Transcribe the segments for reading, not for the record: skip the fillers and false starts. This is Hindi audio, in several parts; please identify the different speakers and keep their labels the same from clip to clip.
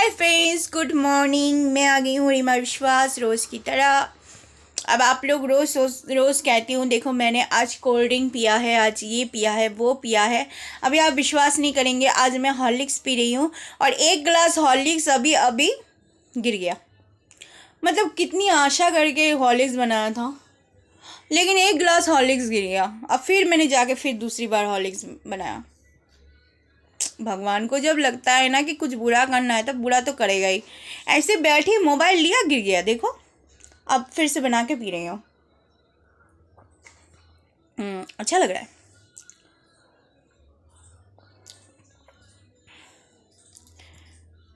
Speaker 1: Hi friends, good morning. मैं आ गई हूँ रीमा विश्वास रोज़ की तरह। अब आप लोग रोज़ कहती हूँ, देखो मैंने आज कोल्ड ड्रिंक पिया है, आज ये पिया है, वो पिया है। अभी आप विश्वास नहीं करेंगे, आज मैं हॉर्लिक्स पी रही हूँ और एक गिलास हॉर्लिक्स अभी अभी गिर गया। मतलब कितनी आशा करके हॉर्लिक्स बनाया था, लेकिन एक गिलास हॉर्लिक्स गिर गया। अब फिर मैंने जाके फिर दूसरी बार हॉर्लिक्स बनाया। भगवान को जब लगता है ना कि कुछ बुरा करना है, तब बुरा तो करेगा ही। ऐसे बैठी मोबाइल लिया, गिर गया, देखो। अब फिर से बना के पी रही हूँ। अच्छा लग रहा है।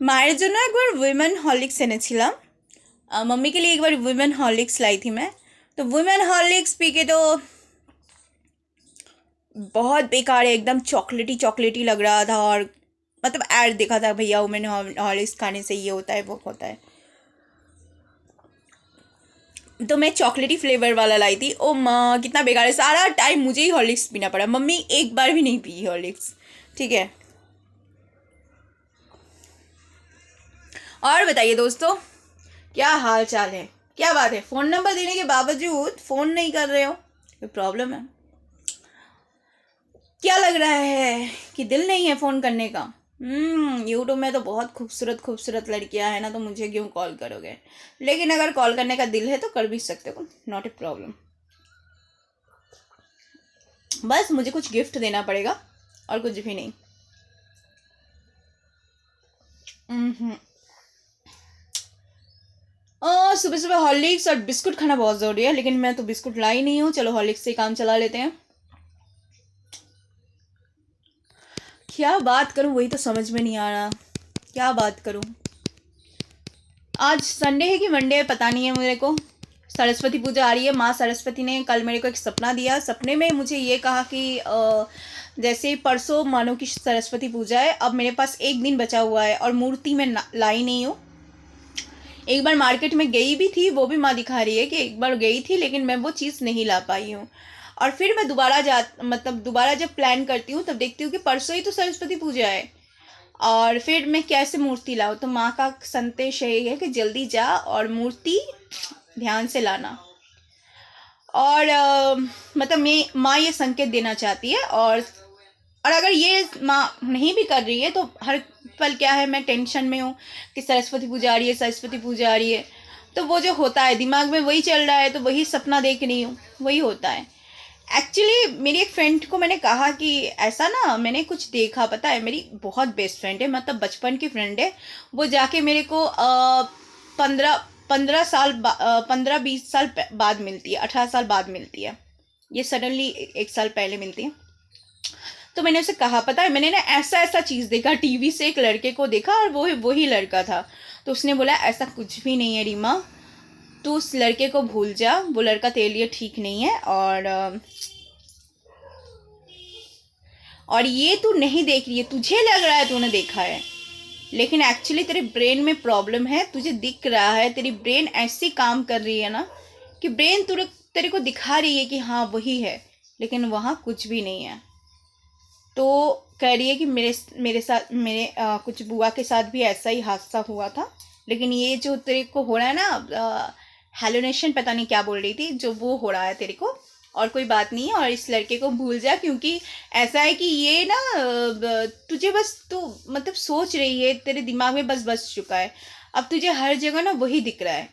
Speaker 1: মায়ের জন্য একবার উইমেন হরলিক্স এনেছিলাম। मम्मी के लिए एक बार वुमेन हॉर्लिक्स लाई थी मैं। तो वुमेन हॉर्लिक्स पी के तो बहुत बेकार है, एकदम चॉकलेटी चॉकलेटी लग रहा था। और मतलब ऐड देखा था, भैया वुमेन हॉर्लिक्स खाने से ये होता है वो होता है। तो मैं चॉकलेटी फ्लेवर वाला लाई थी। ओ माँ, कितना बेकार है। सारा टाइम मुझे ही हॉर्लिक्स पीना पड़ा। मम्मी एक बार भी नहीं पी हॉर्लिक्स। ठीक है। और बताइए दोस्तों, क्या हाल चाल है, क्या बात है? फ़ोन नंबर देने के बावजूद फ़ोन नहीं कर रहे हो, कोई प्रॉब्लम है? क्या लग रहा है कि दिल नहीं है फ़ोन करने का? यूट्यूब में तो बहुत खूबसूरत खूबसूरत लड़कियां हैं ना, तो मुझे क्यों कॉल करोगे? लेकिन अगर कॉल करने का दिल है तो कर भी सकते हो, नॉट ए प्रॉब्लम। बस मुझे कुछ गिफ्ट देना पड़ेगा और कुछ भी नहीं। सुबह सुबह हॉर्लिक्स और बिस्कुट खाना बहुत ज़रूरी है, लेकिन मैं तो बिस्कुट लाई नहीं हूँ। चलो हॉर्लिक्स से काम चला लेते हैं। क्या बात करूँ, वही तो समझ में नहीं आ रहा, क्या बात करूँ। आज संडे है कि मंडे है पता नहीं है मेरे को। सरस्वती पूजा आ रही है। माँ सरस्वती ने कल मेरे को एक सपना दिया। सपने में मुझे ये कहा कि जैसे परसों मानो कि सरस्वती पूजा है, अब मेरे पास एक दिन बचा हुआ है और मूर्ति में लाई नहीं हूँ। एक बार मार्केट में गई भी थी, वो भी माँ दिखा रही है कि एक बार गई थी, लेकिन मैं वो चीज़ नहीं ला पाई हूँ। और फिर मैं दोबारा जब प्लान करती हूँ, तब देखती हूँ कि परसों ही तो सरस्वती पूजा है और फिर मैं कैसे मूर्ति लाऊँ। तो माँ का संदेश यही है कि जल्दी जा और मूर्ति ध्यान से लाना। और मतलब माँ ये संकेत देना चाहती है। और अगर ये माँ नहीं भी कर रही है तो हर पल क्या है, मैं टेंशन में हूँ कि सरस्वती पूजा आ रही है, सरस्वती पूजा आ रही है। तो वो जो होता है दिमाग में वही चल रहा है, तो वही सपना देख रही हूँ, वही होता है। एक्चुअली मेरी एक फ्रेंड को मैंने कहा कि ऐसा ना मैंने कुछ देखा, पता है, मेरी बहुत बेस्ट फ्रेंड है, मतलब बचपन की फ्रेंड है। वो जाके मेरे को 15-20 साल बाद मिलती है, 18 साल बाद मिलती है। ये सडनली 1 साल पहले मिलती है। तो मैंने उसे कहा, पता है, मैंने ना ऐसा ऐसा चीज़ देखा टीवी से, एक लड़के को देखा और वो वही लड़का था। तो उसने बोला ऐसा कुछ भी नहीं है रीमा, तू उस लड़के को भूल जा, वो लड़का तेरे लिए ठीक नहीं है। और ये तू नहीं देख रही है, तुझे लग रहा है तूने देखा है, लेकिन एक्चुअली तेरे ब्रेन में प्रॉब्लम है। तुझे दिख रहा है, तेरी ब्रेन ऐसी काम कर रही है ना कि ब्रेन तेरे को दिखा रही है कि हाँ वही है, लेकिन वहाँ कुछ भी नहीं है। तो कह रही है कि मेरे साथ कुछ बुआ के साथ भी ऐसा ही हादसा हुआ था, लेकिन ये जो तेरे को हो रहा है ना, हेलुनेशन पता नहीं क्या बोल रही थी, जो वो हो रहा है तेरे को, और कोई बात नहीं है। और इस लड़के को भूल जा, क्योंकि ऐसा है कि ये ना तुझे बस तू मतलब सोच रही है, तेरे दिमाग में बस चुका है। अब तुझे हर जगह ना वही दिख रहा है।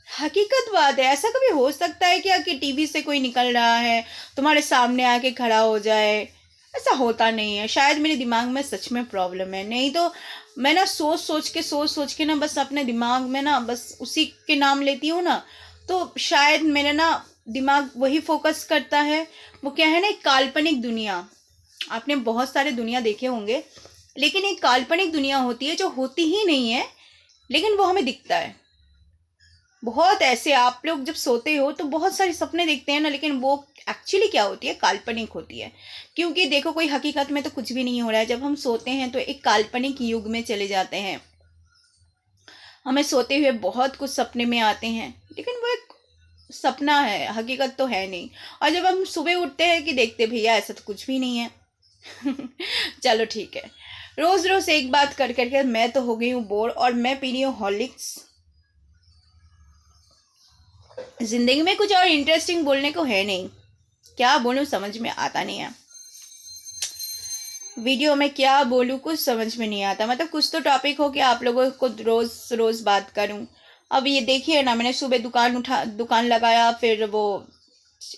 Speaker 1: हकीकत बात है। ऐसा कभी हो सकता है क्या कि टीवी से कोई निकल रहा है, तुम्हारे सामने आके खड़ा हो जाए? ऐसा होता नहीं है। शायद मेरे दिमाग में सच में प्रॉब्लम है, नहीं तो मैं ना सोच के ना बस अपने दिमाग में ना बस उसी के नाम लेती हूँ ना, तो शायद मेरा ना दिमाग वही फोकस करता है। वो क्या है ना, एक काल्पनिक दुनिया। आपने बहुत सारे दुनिया देखे होंगे, लेकिन एक काल्पनिक दुनिया होती है जो होती ही नहीं है, लेकिन वो हमें दिखता है। बहुत ऐसे आप लोग जब सोते हो तो बहुत सारे सपने देखते हैं ना, लेकिन वो एक्चुअली क्या होती है, काल्पनिक होती है। क्योंकि देखो, कोई हकीकत में तो कुछ भी नहीं हो रहा है। जब हम सोते हैं तो एक काल्पनिक युग में चले जाते हैं। हमें सोते हुए बहुत कुछ सपने में आते हैं, लेकिन वो एक सपना है, हकीकत तो है नहीं। और जब हम सुबह उठते हैं कि देखते भैया ऐसा तो कुछ भी नहीं है। चलो ठीक है। रोज़ रोज़ एक बात कर करके मैं तो हो गई हूँ बोर, और मैं पी रही हूँ हॉर्लिक्स। ज़िंदगी में कुछ और इंटरेस्टिंग बोलने को है नहीं, क्या बोलूँ समझ में आता नहीं है। वीडियो में क्या बोलूँ कुछ समझ में नहीं आता, मतलब कुछ तो टॉपिक हो कि आप लोगों को रोज़ रोज़ बात करूँ। अब ये देखिए ना, मैंने सुबह दुकान लगाया, फिर वो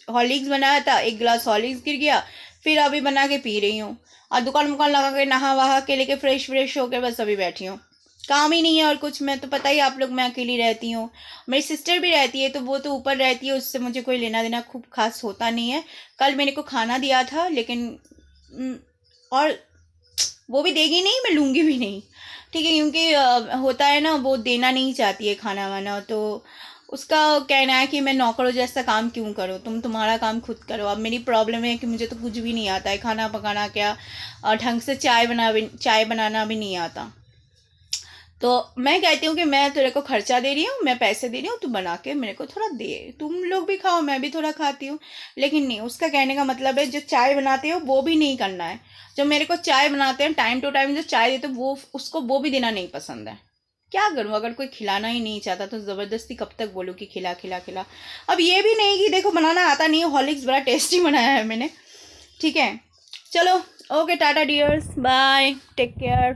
Speaker 1: हॉर्लिक्स बनाया था, एक गिलास हॉर्लिक्स गिर गया, फिर अभी बना के पी रही हूँ। और दुकान लगा के नहा वहा के लेके फ्रेश होके बस अभी बैठी हूँ। काम ही नहीं है और कुछ, मैं तो पता ही आप लोग, मैं अकेली रहती हूँ। मेरी सिस्टर भी रहती है तो वो तो ऊपर रहती है, उससे मुझे कोई लेना देना खूब खास होता नहीं है। कल मेरे को खाना दिया था, लेकिन और वो भी देगी नहीं, मैं लूँगी भी नहीं, ठीक है, क्योंकि होता है ना, वो देना नहीं चाहती है खाना वाना, तो उसका कहना है कि मैं नौकरों जैसा काम क्यों करूँ, तुम्हारा काम खुद करो। अब मेरी प्रॉब्लम है कि मुझे तो कुछ भी नहीं आता है, खाना पकाना क्या, ढंग से चाय बनाना भी नहीं आता। तो मैं कहती हूँ कि मैं तेरे को खर्चा दे रही हूँ, मैं पैसे दे रही हूँ, तू बना के मेरे को थोड़ा दे, तुम लोग भी खाओ, मैं भी थोड़ा खाती हूँ। लेकिन नहीं, उसका कहने का मतलब है जो चाय बनाते हो वो भी नहीं करना है, जो मेरे को चाय बनाते हैं टाइम टू टाइम जो चाय देते वो उसको वो भी देना नहीं पसंद है। क्या करूँ, अगर कोई खिलाना ही नहीं चाहता तो ज़बरदस्ती कब तक बोलूँ कि खिला खिला खिला। अब ये भी नहीं कि देखो बनाना आता नहीं है, हॉर्लिक्स बड़ा टेस्टी बनाया है मैंने, ठीक है। चलो, okay, tata dears, bye, take care.